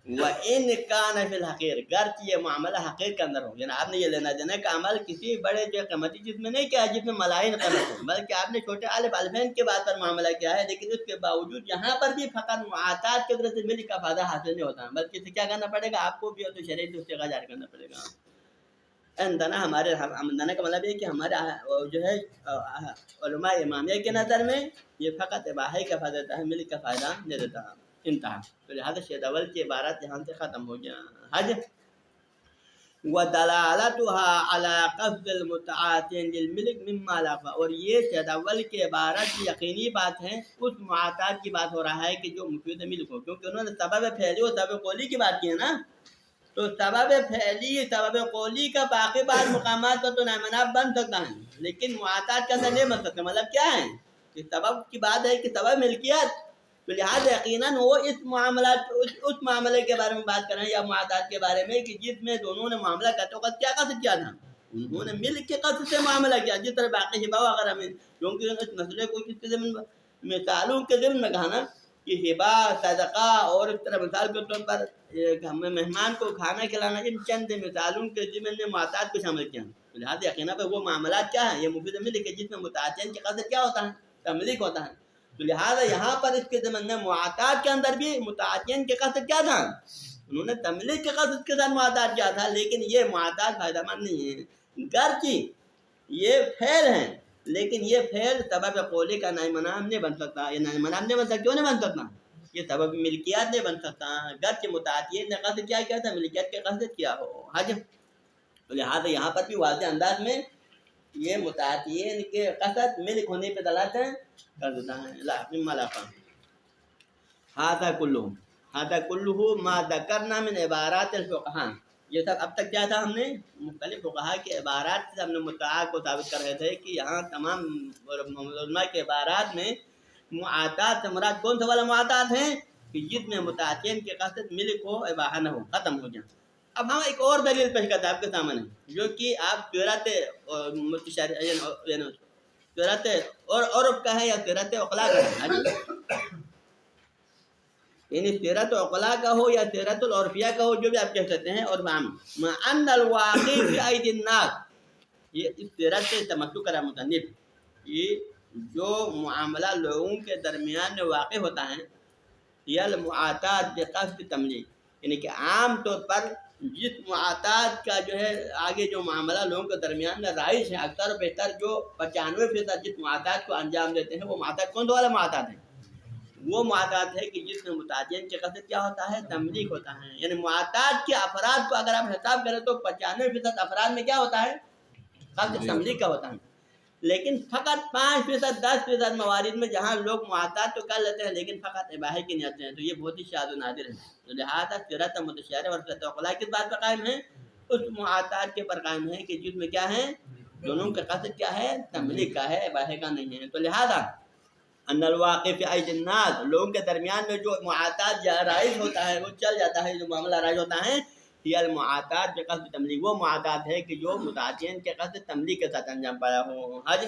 وَإِنْ كَانَ فِي الْحَقِيرِ، گرچہ یہ معاملہ حقیر کے اندر ہو، یعنی آپ نے یہ لینا دینا کا عمل کسی بڑے جو قیمتی چیز میں نہیں کیا جس میں ملائن قیمت ہو، بلکہ آپ نے چھوٹے الف الفین کے بات پر معاملہ کیا ہے، لیکن اس کے باوجود یہاں پر بھی فقط معاطات کی وجہ سے ملک کا فائدہ حاصل نہیں ہوتا، بلکہ اسے کیا کرنا پڑے گا آپ کو بھی، تو شریعت اس سے جاری کرنا پڑے گا۔ اندنا ہمارے امدنا کا مطلب یہ کہ ہمارے جو ہے علماء امامیہ کے نظر میں یہ فقط اباحے کا فائدہ دیتا ہے، ملک کا فائدہ نہیں دیتا۔ انتہا۔ تو لہٰذا شیخ اول کی عبارات یہاں سے ختم ہو گیا۔ حج وَدَلَالَتُهَا عَلَىٰ قَصْدِ الْمُتَعَاطِينَ لِلْمِلْكِ مِمَّا لَا فَ، اور یہ شیخ اول کی عبارت کی یقینی بات ہے، اس معاطات کی بات ہو رہا ہے کہ جو مفید ملک ہو، کیونکہ انہوں نے سبب پھیلی اور سبب قولی کی بات کی ہے نا، تو سبب پھیلی سبب قولی کا باقی بعض مقامات پر تو نامناب بن سکتا ہے، لیکن معاطات کے اندر نہیں بن سکتا۔ مطلب کیا ہے کہ سبب کی بات ہے کہ سبب ملکیت، تو لہٰذا یقیناً وہ اس معاملے کے بارے میں بات کر رہے ہیں یا معاطات کے بارے میں کہ جس میں دونوں نے معاملہ کرتے وقت کیا قصد کیا تھا، انہوں نے ملک کے قصد سے معاملہ کیا، جس طرح باقی ہبا وغیرہ میں، کیونکہ اس مسئلے کو کس کے ضمن مثالوں کے ضمن میں کہا نا کہ ہبا صدقہ اور اس طرح مثال کے طور پر ہمیں مہمان کو کھانا کھلانا، ان چند مثالوں کے ضمن میں معاطات کو شامل کیا، تو لہٰذا یقیناً وہ معاملات کیا ہیں، یہ مفید ملک ہے جس میں متعاطین کے قصد کیا ہوتا ہے، تملیک ہوتا ہے۔ تو لہٰذا یہاں پر اس کے ضمن میں معاطات کے اندر بھی متعاطین کے قصد کیا تھا، انہوں نے تملیک کے قصد کے ساتھ معاطات کیا تھا، لیکن یہ معاطات فائدہ مند نہیں ہے، گرچہ یہ پھیل ہیں، لیکن یہ پھیل سبب قولی کا نائب منام نہیں بن سکتا۔ یہ نائب منام نہیں بن سکتا، کیوں نہیں بن سکتا، یہ سبب ملکیات نہیں بن سکتا، گرچہ متعاطین نے قصد کیا تھا، ملکیت کے قصد کیا ہو۔ حج تو لہٰذا یہاں پر بھی واضح انداز میں یہ متعاطین کے قصد ملک ہونے پہ دلالت کر دیتا ہے۔ لا مما لا فهم هذا كله ما ذكرنا من عبارات الفقهاء، یہ سب اب تک کیا تھا، ہم نے مختلف فقہا کے عبارات سے ہم نے مدعا کو ثابت کر رہے تھے کہ یہاں تمام علماء کے عبارات میں معاطات سے مراد کون سا والا معاطات ہیں کہ جس میں متعاطین کے قصد ملک ہو اباحہ نہ ہو، ختم ہو جائے۔ اب ہم ایک اور دلیل پیش کرتے ہیں آپ کے سامنے، جو کہ آپ سیرت سیرت اور عرف کا ہے یا سیرت عقلا کا ہے، یعنی سیرت عقلا کا ہو یا سیرت العرفیہ کا ہو، جو بھی آپ کہہ سکتے ہیں، اور ما ان الواقع فی ایدی الناس، یہ اس سیرت سے تمسک کرا مصنف، یہ جو معاملہ لوگوں کے درمیان میں واقع ہوتا ہے، یا المعاطات بقصد تملیک، یعنی کہ عام طور پر جس معاطات کا جو ہے آگے جو معاملہ لوگوں کے درمیان میں رائج ہے، اکثر و بیشتر جو 95% جس معاطات کو انجام دیتے ہیں، وہ معاطات کون سا والا معاطات ہیں، وہ معاطات ہے کہ جس میں متعاطین کے قصد کیا ہوتا ہے، تملیک ہوتا ہے، یعنی معاطات کے افراد کو اگر آپ حساب کریں تو 95% افراد میں کیا ہوتا ہے، قصد تملیک کا ہوتا ہے، لیکن فقط 5% 10% موارد میں جہاں لوگ معاطات تو کر لیتے ہیں لیکن فقط اباحے کی نیت ہیں، تو یہ بہت ہی شاذ و نادر ہے۔ تو لہٰذا سیرت متشارہ اور سیرت عقلا کس بات پر قائم ہے، اس معاطات کے پر قائم ہے کہ جس میں کیا ہے، دونوں کا قصد کیا ہے، تملیک کا ہے، اباحے کا نہیں ہے۔ تو لہٰذا ان الواقع فی ایدی الناس، لوگوں کے درمیان میں جو معاطات رائج ہوتا ہے، وہ چل جاتا ہے، جو معاملہ رائج ہوتا ہے، یہ المعاطات بقصد تملیک، وہ معاطات ہے کہ جو متعاطین کے قصد تملیک کے ساتھ انجام پایا ہو۔ حج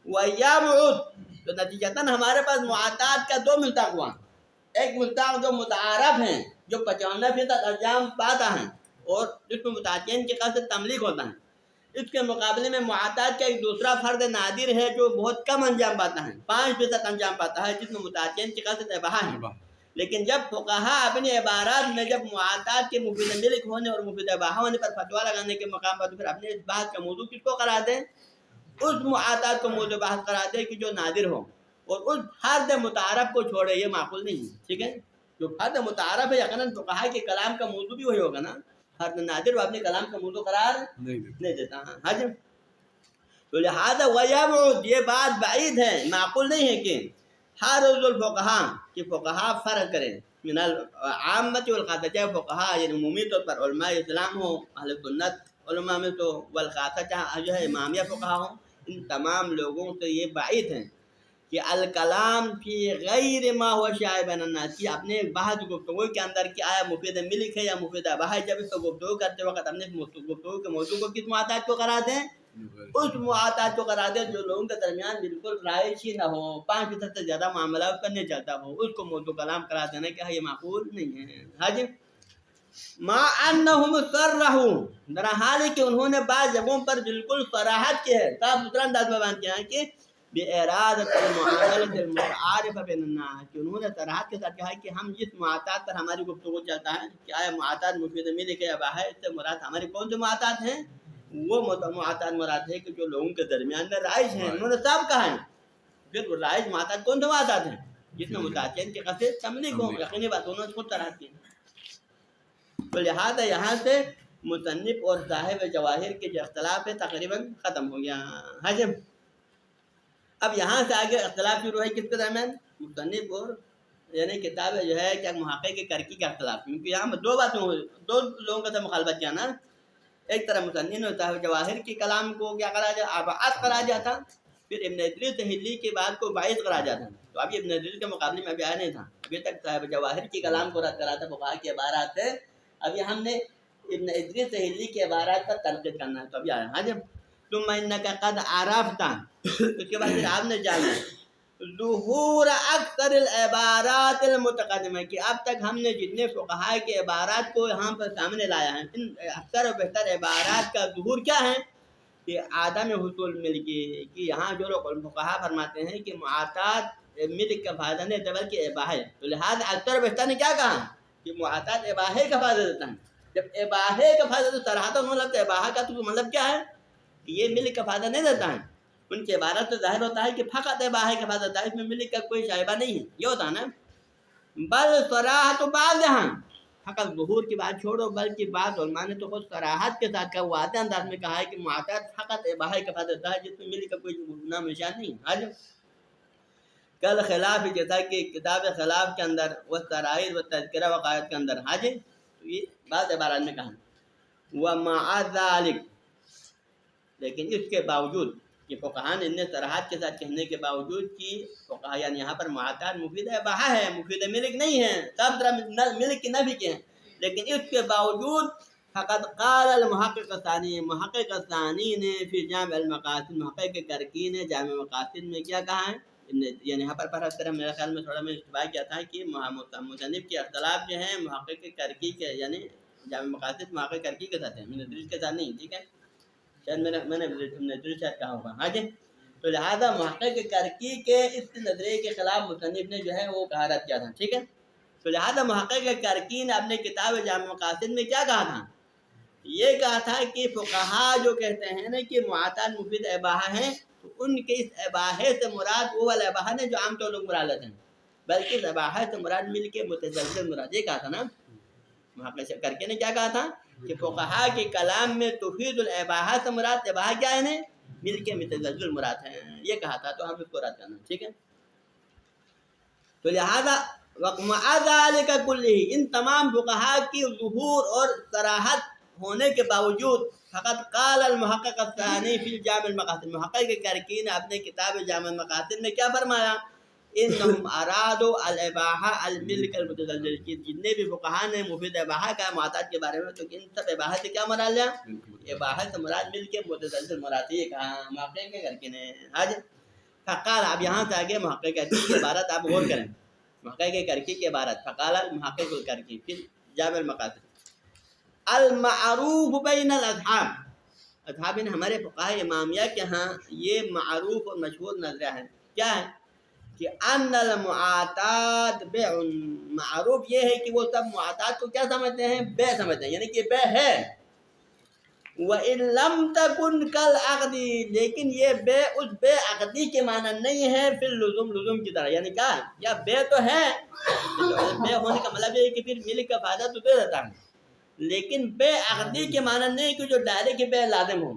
وَيَبْعُدْ، تو نتیجتاً ہمارے پاس معاطات کا دو ملتاق ہوا، ایک ملتاق جو متعارف ہیں، جو 95% انجام پاتا ہے اور جس میں متعاطین کے قصد تملیک ہوتا ہے، اس کے مقابلے میں معاطات کا ایک دوسرا فرد نادر ہے جو بہت کم انجام پاتا ہے، 5% انجام پاتا ہے، جس میں متعاطین کے قصد اباحہ ہے۔ لیکن جب فقہا اپنی عبارات میں جب معاطات کے مفید ملک ہونے اور مفید اباحہ ہونے پر فتویٰ لگانے کے مقام پر پھر اپنے اس بحث کا موضوع کس کو قرار دیں، اس معاطات کو موضوع بحث قرار دیں کہ جو نادر ہو، اور اس فرد متعارف کو چھوڑے، یہ معقول نہیں ہے، ٹھیک ہے، جو فرد متعارف ہے یقیناً فقہا کے کلام کا موضوع بھی وہی ہوگا نا، فرد نادر وہ اپنے کلام کا موضوع قرار نہیں دیتا۔ حج تو لہٰذا وَيَبْعُدْ، یہ بات بعید ہے، معقول نہیں ہے کہ ہر الفقہا کہ فقہا فرق کریں من العامت والخاصہ، چاہے فقہا یعنی عمومی طور پر علماء اسلام ہوں، اہل سنت علماء میں تو، والخاصہ چاہے جو ہے امامیہ فقہا ہوں، ان تمام لوگوں سے یہ بعید ہیں کہ الکلام فی غیر ما ہوا شائع بین الناس، کہ اپنے بحث گفتگو کے اندر کہ آیا مفید ملک ہے یا مفید اباحہ ہے، جب اس کو گفتگو کرتے وقت اپنے گفتگو کے موضوع کو کس معطات کو قرار دیں؟ اس معطات کو قرار دیں جو لوگوں کے درمیان بالکل رائج ہی نہ ہو، 5% سے زیادہ معاملہ اس کا نہیں چلتا ہو، اس کو موضوع کلام قرار دینا کیا ہے؟ یہ معقول نہیں ہے۔ ہاں جی، ما انہم صرحوا، در حال کہ انہوں نے بعض جگہوں پر بالکل صراحت کی ہے، صاف ستھرا انداز میں بیان کیا ہے کہ بِإِرَادَةِ الْمُعَامَلَةِ الْمُتَعَارِفَةِ بَيْنَ النَّاسِ، کہ انہوں نے صراحت کے ساتھ کہا ہے کہ ہم جس معطات پر ہماری گفتگو چلتا ہے کہ آیا معطات مفید ملک ہے یا اباحہ ہے، اس سے مراد ہماری کون سے معطات ہیں؟ وہ معطات مراد ہے کہ جو لوگوں کے درمیان میں رائج ہیں، انہوں نے صاحب کہا ہے۔ پھر وہ رائج معطات کون سے معطات ہیں؟ جس میں متعین کے قصد تملیغ ہوں، یقینی بات انہوں نے خود صراحت کی۔ تو لہٰذا یہاں سے مصنف اور صاحب جواہر کے جو اختلاف ہے تقریباً ختم ہو گیا۔ حجم اب یہاں سے آگے اختلاف شروع ہے کس کے درمیان؟ مصنف اور یعنی کتاب جو ہے کیا محقق کرکی کا اختلاف، کیونکہ یہاں میں دو لوگوں کا مخالفت کیا نا، ایک طرح مصنف اور صاحب جواہر کے کلام کو کیا کرا جاتا، ابعاد کرا جاتا، پھر ابن ادریس حلی کی بات کو باعث کرا جاتا۔ تو ابھی ابن ادریس کے مقابلے میں ابھی آیا نہیں تھا، ابھی تک صاحب جواہر کے کلام کو رد کرا تھا فقہا کے عبارات سے، ابھی ہم نے ابن ادریس حلی کے عبارات پر تنقید کرنا ہے، تو ابھی آیا۔ ہاں جب ثم انک قد عرفت، اس کے بعد پھر آپ نے جانا ظہور اکثر العبارات المتقدمہ، کہ اب تک ہم نے جتنے فقہاء کے عبارات کو یہاں پر سامنے لایا ہے، ان اکثر و بہتر عبارات کا ظہور کیا ہے؟ کہ عدم حصول ملکی، کہ یہاں جو لوگ فقہاء فرماتے ہیں کہ معطات ملک کا فائدہ نہیں بلکہ اباحہ ہے، تو لہٰذا اکثر و بہتر نے کیا کہا کہ معطات اباحہ کا فائدہ دیتا ہے۔ جب اباحہ کا فائدہ تو صراحتاً انہوں نے لگتا ہے اباحہ کا تو مطلب کیا ہے کہ یہ ملک کا فائدہ نہیں دیتا ہے، ان کے عبارت سے ظاہر ہوتا ہے کہ فقط اباحہ کا فائدہ دیتا ہے، اس میں ملک کا کوئی شائبہ نہیں ہے، یہ ہوتا ہے نا۔ بل صراحت بعض، یہاں فقط ظہور کی بات چھوڑو، بلکہ بعض علماء نے تو خود صراحت کے ساتھ کہا، واضح انداز میں کہا ہے کہ معطات فقط اباحہ کا فائدہ دیتا ہے، جس میں ملک کا کوئی نام نشان نہیں۔ آج کل خلاف، جیسا کہ کتاب خلاف کے اندر وہ سرائر و تذکرہ وقائد کے اندر حاجی، تو یہ بعض عبارات میں کہا وَمَعَ ذَلِكَ، لیکن اس کے باوجود کہ فقہاء نے انہیں صراحت کے ساتھ کہنے کے باوجود کہ فقہاء یعنی یہاں پر معطات مفید اباحہ ہے، مفید ملک نہیں ہے، سب طرح ملک کی نفی کے ہیں، لیکن اس کے باوجود فقط قال المحقق الثانی، محقق الثانی نے فی جامع المقاصد، محقق کرکی نے جامع مقاصد میں کیا کہا ہے؟ یعنی یہاں پر فرض کریں، میرے خیال میں تھوڑا میں اشتباہ کیا تھا کہ مصنف کے اختلاف جو ہیں محقق کرکی کے یعنی جامع مقاصد محقق کرکی کے ساتھ ہیں، میں نے کے ساتھ نہیں، ٹھیک ہے، شاید میں نے شاید کہا ہوگا۔ ہاں جی، تو لہٰذا محقق کرکی کے اس نظریے کے خلاف مصنف نے جو ہے وہ رد کیا تھا، ٹھیک ہے۔ تو لہٰذا محقق کرکی نے اپنے کتاب جامع مقاصد میں کیا کہا تھا؟ یہ کہا تھا کہ فقہاء جو کہتے ہیں نا کہ معطات مفید اباحہ ہیں، تو ان کے اس اباحہ سے مراد وہ والا اباحہ نہیں جو عام طور لوگ مراد لیتے ہیں، بلکہ اس اباحہ سے مراد مل کے متزلزل مراد، یہ کہا تھا نا محقق کرکی نے، کیا کہا تھا کہ فقہاء کے کلام میں تفید الاباحہ سے مراد اباحہ کیا ہے، مل کے متزلزل مراد ہے، یہ کہا تھا، تو ہم اس کو رد کرنا، ٹھیک ہے۔ تو لہذا وَمَعَ ذَلِكَ كُلِّهِ، ان تمام فقہاء کی ظہور اور صراحت ہونے کے باوجود فقط قال المحقق الثانی فی جامع المقاصد، محقق کرکی نے اپنے کتاب جامع المقاصد میں کیا فرمایا؟ انہم ارادوا الاباحہ الملک المتزلزل، کی جتنے بھی فقہاء نے مفید اباحہ کا معطات کے بارے میں، تو ان سب اباحہ سے کیا مراد لیا؟ اباحہ سے مراد مل کے متزلزل مراد، یہ کہا محقق کرکی نے۔ آج فقال، اب یہاں سے آگے محقق کرکی کی عبارت آپ غور کریں، محقق کرکی کی عبارت فقال المحقق الکرکی پھر جامع المقاصد المعروف بین الاصحاب، اصحاب ہمارے فقہاء امامیہ کے ہاں یہ معروف اور مشہور نظریہ ہے، کیا ہے کہ ان المعطات بیع، معروف یہ ہے کہ وہ سب معطات کو کیا سمجھتے ہیں؟ بیع سمجھتے ہیں، یعنی کہ بیع ہے۔ وَإِن لَمْ تَكُنْ كَالْعَقْدِ، لیکن یہ بیع اس بیع عقدی کے معنی نہیں ہے، پھر لزوم کی طرح، یعنی کیا یا بیع تو ہے، بیع ہونے کا مطلب یہ ہے کہ پھر ملک کا فائدہ تو دے دیتا ہے، لیکن بیع عقدی کے معنی نہیں کہ جو ڈائریکٹ بیع لازم ہو،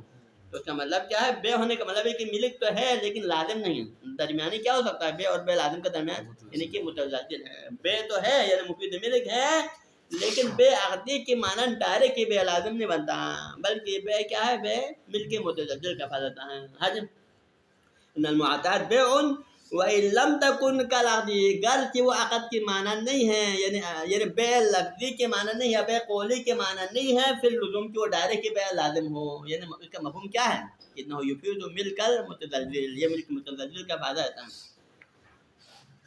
تو اس کا مطلب کیا ہے؟ بے ہونے کا مطلب ہے کہ ملک تو ہے لیکن لازم نہیں ہے، درمیانی کیا ہو سکتا ہے؟ بے اور بے لازم کا درمیان یعنی کہ متزلزل ہے، بے تو ہے یعنی مفید ملک ہے لیکن بے عقدی کے معنی ڈائریکٹ بے لازم نہیں بنتا، بلکہ بے کیا ہے؟ بے ملک متزلزل کا فائدہ ہے۔ حجم ان المعتاد بیع وَإِن لَمْ تَكُنْ كَالْعَقْدِ، گرچہ وہ عقد کے معنی نہیں ہے، یعنی بے لفظی کے معنی نہیں ہے، بے قولی کے معنی نہیں ہے، پھر لزوم کی وہ ڈائریکٹ بے لازم ہو، یعنی اس کا مفہوم کیا ہے؟ انه يفيد ملک المتزلزل، یہ ملک متزلزل کا فائدہ ہے۔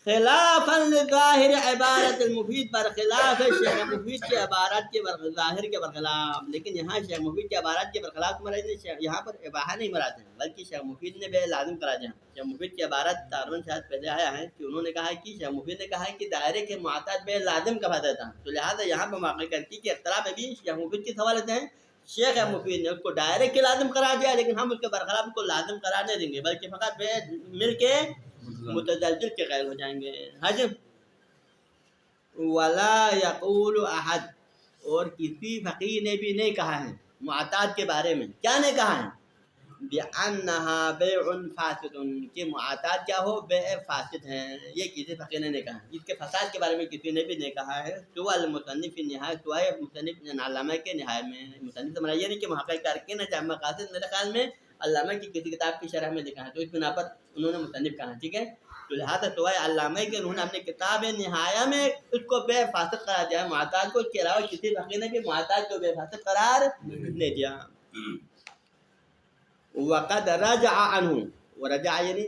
خلافاً لظاہر عبارت المفید، پر خلاف ہے شیخ مفید کی عبارت کے ظاہر کے برخلاف، لیکن یہاں شیخ مفید کی عبارت کے برخلاف مراد یہاں پر اباحہ نہیں مراد ہے، بلکہ شیخ مفید نے بے لازم کرا دیا۔ شیخ مفید کی عبارت تقریباً شاید پہلے آیا ہے کہ انہوں نے کہا کہ شیخ مفید نے کہا ہے کہ دائرے کے معتاد بے لازم کا فائدہ تھا، تو لہٰذا یہاں پر واقع کرتی کہ اختلاف میں بھی شیخ مفید کی سوالت ہیں، شیخ مفید نے اس کو ڈائریکٹ کے لازم قرار دیا لیکن ہم اس کے برخلاف کو لازم قرار نہیں دیں گے، بلکہ فقط بے مل کے متزلزل کے قائل ہو جائیں گے۔ حجم ولا یقول احد، اور کسی فقیر نے بھی نہیں کہا ہے معتاد کے بارے میں، کیا نہیں کہا ہے؟ بِأَنَّهَا بَيْعٌ فَاسِدٌ، کہ معتاد کیا ہو؟ بے فاسد ہے، یہ کسی فقیر نے نہیں کہا، اس کے فساد کے بارے میں کسی نے بھی نہیں کہا ہے، سوى المصنف فی النہایہ، سوائے مصنف علامہ کے نہایہ میں۔ مصنف سے مراد یہ نہیں کہ محقق کارکن ہے، مقاصد میرے خیال میں علامہ کی کسی کتاب کی شرح میں لکھا ہے، تو اس بنا پر انہوں نے مصنف کہا، ٹھیک ہے، تو لہٰذا سوائے علامہ کے انہوں نے اپنی کتاب نہایہ میں اس کو بے فاسد قرار دیا ہے، معتاد کو، اس کے علاوہ کسی فقیر نے بھی معتاد کو بے فاسد قرار نہیں دیا۔ وقد رجع عنہ، ورجع یعنی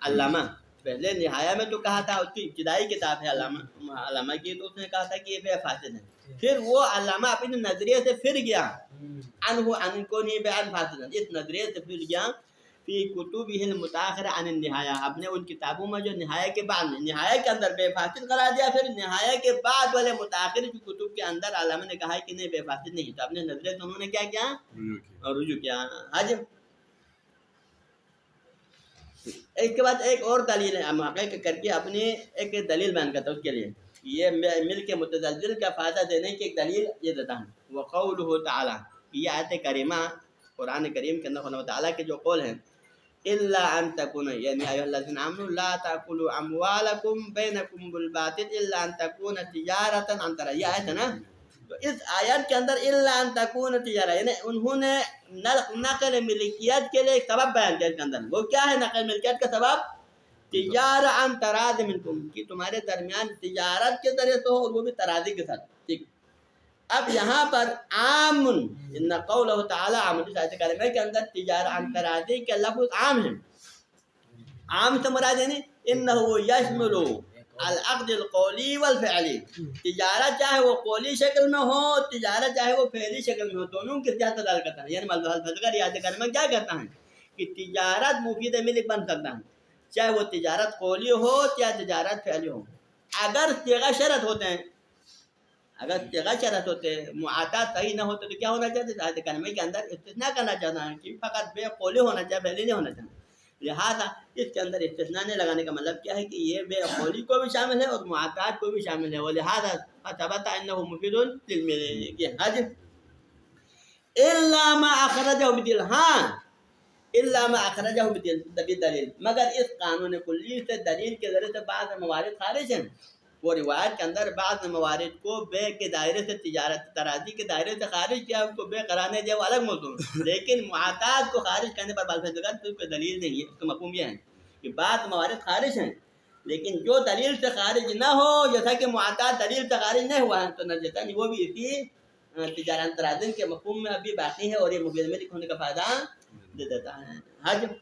علامہ، پہلے نہایہ میں تو کہا تھا، اس کی ابتدائی کتاب ہے علامہ کی، تو اس نے کہا تھا کہ یہ بے فاسد ہے، پھر وہ علامہ اپنے نظریے سے پھر گیا، عنہ عن کو نہیں بیان فاسد، اس نظریے سے پھر گیا فی کتبہ المتاخرہ عن النہایہ، اپنے ان کتابوں میں جو نہایہ کے بعد میں، نہایہ کے اندر بے فاسد قرار دیا، پھر نہایہ کے بعد والے متاخر کی کتب کے اندر علامہ نے کہا ہے کہ نہیں بے فاسد نہیں، تو اپنے نظریے سے انہوں نے کیا کیا؟ رجوع کیا۔ حجم اس کے بعد ایک اور دلیل ہے محقق کر کے اپنی ایک دلیل بیان کرتا ہے اس کے لیے، یہ ملک متزلزل کا فائدہ دینے کی ایک دلیل یہ دیتا ہے، وقولہ تعالی، یہ آیت کریمہ قرآن کریم کے اندر اللہ تعالیٰ کے جو قول ہیں، الا ان تکون، یعنی ایھا الذین آمنوا لا تاکلوا اموالکم بینکم بالباطل الا ان تکون تجارۃ عن تراض، یہ آیت ہے نا، تو اس آیت کے اندر الا ان تکون تجارہ، یعنی انہوں نے نقل ملکیت کے لیے ایک سبب بیان کیا، اس کے اندر وہ کیا ہے نقل ملکیت کا سبب؟ تجارہ عن تراض منکم، کہ تمہارے درمیان تجارت کے ذریعے سے ہو اور وہ بھی تراضی کے ساتھ، ٹھیک۔ اب یہاں پر عام، ان قولہ تعالی عام، اس آیت کریمہ کے اندر تجارہ عن تراضی کا لفظ عام ہے، عام سے مراد یعنی انہ یشمل العقد القولی والفعلی، تجارت چاہے وہ قولی شکل میں ہو، تجارت چاہے وہ فعلی شکل میں ہو، دونوں کی جہت دال کرتا ہے، یعنی ملفظ آیت کریمہ کیا کہتا ہے کہ تجارت مفید ملک بن سکتا ہے، چاہے وہ تجارت قولی ہو یا تجارت فعلی ہو، اگر صیغہ شرط ہوتے ہیں، اگر صیغہ شرط ہوتے ہیں، معاہدہ صحیح نہ ہوتے تو کیا ہونا چاہیے؟ آیت کریمہ کے اندر استثناء کرنا چاہتا ہے کہ فقط بے قولی ہونا چاہیے، فعلی نہیں ہونا چاہیے، لہٰذا اس کے اندر استثناء نہیں لگانے کا مطلب کیا ہے کہ یہ بے قولی کو بھی شامل ہے اور معاہدات کو بھی شامل ہے، ولہٰذا ثبت انہ مفید للملک۔ حجم الا ما اخرجہ بدلیل، ہاں الا ما اخرجہ بدلیل، مگر اس قانون کلی سے دلیل کے ذریعے سے بعض موارد خارج ہیں، وہ روایت کے اندر بعض موارد کو بے کے دائرے سے، تجارت تراضی کے دائرے سے خارج کیا، اس کو بے قرار نہیں دیا، وہ الگ موضوع، لیکن معتاد کو خارج کرنے پر بعض جگہ تو کوئی دلیل نہیں ہے، اس کا مفہوم یہ ہے کہ بعض موارد خارج ہیں لیکن جو دلیل سے خارج نہ ہو، جیسا کہ معتاد دلیل سے خارج نہیں ہوا ہے تو نجتا نہیں، وہ بھی اسی تجارت تراضی کے مفہوم میں ابھی باقی ہے اور یہ مفید ملک ہونے کا فائدہ دے دیتا ہے۔ حجم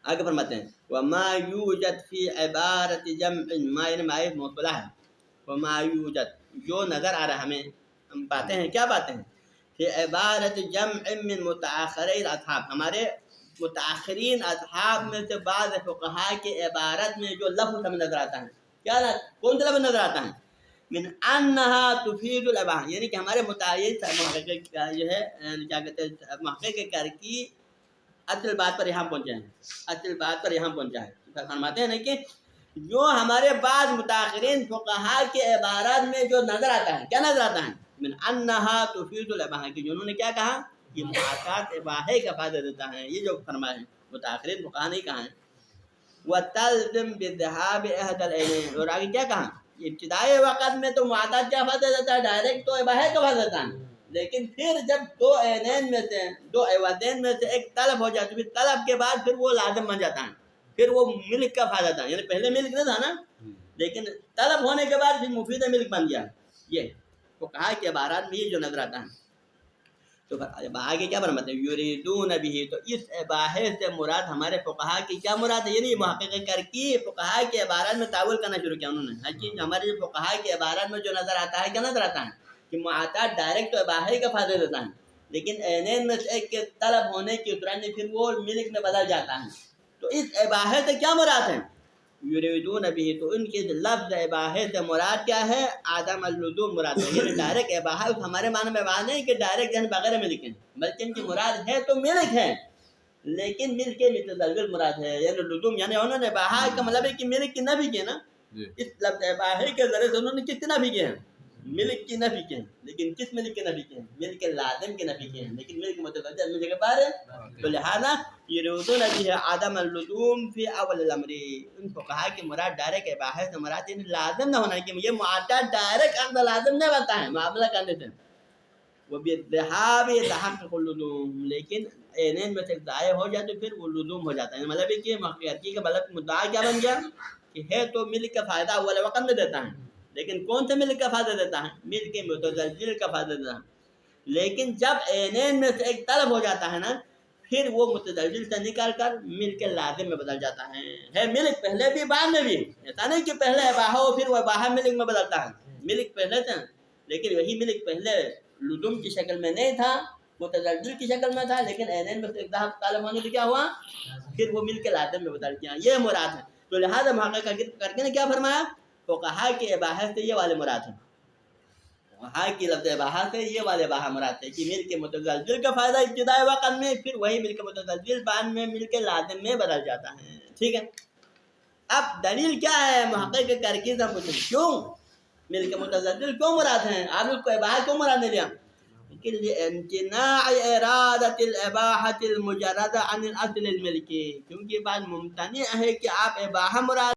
آگے فرماتے ہیں وما یوجد فی عبارت جمع، ما یعنی ما موصولہ ہے، وما یوجد جو نظر آ رہا ہے ہمیں، ہم باتیں ہیں، کیا باتیں ہیں؟ فی عبارت جمع من متاخرین اصحاب، ہمارے متاخرین اصحاب میں سے بعض فقہاء کے عبارت میں جو لفظ ہمیں نظر آتا ہے، کیا کون سا لفظ نظر آتا ہے؟ من انہا تفید الاباحہ، یعنی کہ ہمارے متعین محقق جو ہے کیا کہتے ہیں، محقق کر کی اصل بات پر یہاں پہنچے ہیں، اصل بات پر یہاں پہنچا ہے، فرماتے ہیں نا کہ جو ہمارے بعض متاخرین فقہاء کے عبارات میں جو نظر آتا ہے، کیا نظر آتا ہے؟ من انہا تفید الاباحہ، کہ جو انہوں نے کیا کہا یہ معاقات اباحے کا فائدہ دیتا ہے، یہ جو فرمائے ہیں متاخرین فقہا نہیں کہا ہے۔ وَتَلْزِمْ بِالذَّهَابِ أَحَدَ الْعَيْنَيْنِ، اور آگے کیا کہا، ابتدائی وقت میں تو معاقات کیا فائدہ دیتا ہے، ڈائریکٹ تو اباحے کا فائدہ دیتا ہے، لیکن پھر جب دو عینین میں سے، دو عوضین میں سے ایک طلب ہو جاتی ہے، پھر طلب کے بعد پھر وہ لازم بن جاتا ہے، پھر وہ ملک کا فائدہ تھا، یعنی پہلے ملک نہیں تھا نا، لیکن طلب ہونے کے بعد پھر مفید ملک بن گیا۔ یہ تو کہا کہ عبارات میں یہ جو نظر آتا ہے، تو آگے کیا فرماتے ہیں، یریدون بھی، تو اس اباحے سے مراد ہمارے فقہا کی کیا مراد ہے، یعنی محقق کرکی فقہا کے عبارات میں تعویل کرنا شروع کیا انہوں نے، حقیقی ہمارے جو فقہا کے عبارات میں جو نظر آتا ہے، کیا نظر آتا ہے کہ معاقات ڈائریکٹ تو اباحے کا فائدہ دیتا ہے، لیکن عینین میں سے ایک کے طلب ہونے کی صورت میں پھر وہ ملک میں بدل جاتا ہے۔ تو اس اباحے سے کیا مراد ہے، یریدون بھی، تو ان کے لفظ اباحے سے مراد کیا ہے، عدم اللزوم مراد ہے، یعنی ڈائریکٹ اباحہ ہمارے معنی میں بات نہیں کہ ڈائریکٹ یعنی بغیر ملک ہے، بلکہ ان کی مراد ہے تو ملک ہے، لیکن ملک کے متزلزل مراد ہے، یعنی لزوم، یعنی انہوں نے اباحہ کا مطلب ہے کہ ملک کی نفی کی ہے نا، اس لفظ اباحے کے ذریعے سے انہوں نے کس کی نفی کی ہے، ملک کی نفی کی ہے، لیکن کس ملک کی نفی کی ہے، ملک لازم کی نفی کی ہے، لیکن ملک متزلزل ملک کے بارے، تو لہذا یریدون بھی عدم اللزوم فی اول الامر، ان کو کہا کہ مراد ڈائریکٹ اباحہ سے مراد یعنی لازم نہ ہونا، کہ یہ معاقات ڈائریکٹ اخذ لازم نہیں بنتا ہے معاملہ کرنے سے، وہ بالذہاب یتحقق اللزوم، لیکن عینین میں سے ضائع ہو جائے تو پھر وہ لزوم ہو جاتا ہے، مطلب ہے کہ محققی کا مطلب مدعا کیا بن گیا کہ ہے تو ملک کا فائدہ اول وقت میں دیتا ہے، لیکن کون سے ملک کا فائدہ دیتا ہے، ملک متزلزل کا فائدہ دیتا ہے، لیکن جب عینین میں سے ایک طلب ہو جاتا ہے نا، پھر وہ متزلزل سے نکل کر ملک لازم میں بدل جاتا ہے ملک پہلے بھی بعد میں بھی، ایسا نہیں کہ پہلے اباحہ ہو پھر وہ اباحہ ملک میں بدلتا ہے، ملک پہلے تھا، لیکن وہی ملک پہلے لزوم کی شکل میں نہیں تھا، متزلزل کی شکل میں تھا، لیکن عینین میں سے ایک طالب ہونے سے کیا ہوا، پھر وہ ملک لازم میں بدل گیا، یہ مراد ہے۔ تو لہٰذا محقق کر کے نے کیا فرمایا، وہ کہا کہ اباحہ سے یہ والے مراد ہیں، وہاں کی لفظ اباحہ سے یہ والے اباحہ مراد ہے کہ ملک متزلزل کا فائدہ ابتدائی وقت میں، پھر وہی ملک متزلزل بعد میں ملک لازم میں بدل جاتا ہے، ٹھیک ہے۔ اب دلیل کیا ہے محقق کرکی سے پوچھیں کیوں ملک متزلزل کیوں مراد ہیں، آپ اس کو اباحہ کیوں مراد نہیں لیا، امتناع ارادت الاباحة المجرد عن الاصل الملکی، کیونکہ بات ممتنع ہے کہ آپ اباحہ مراد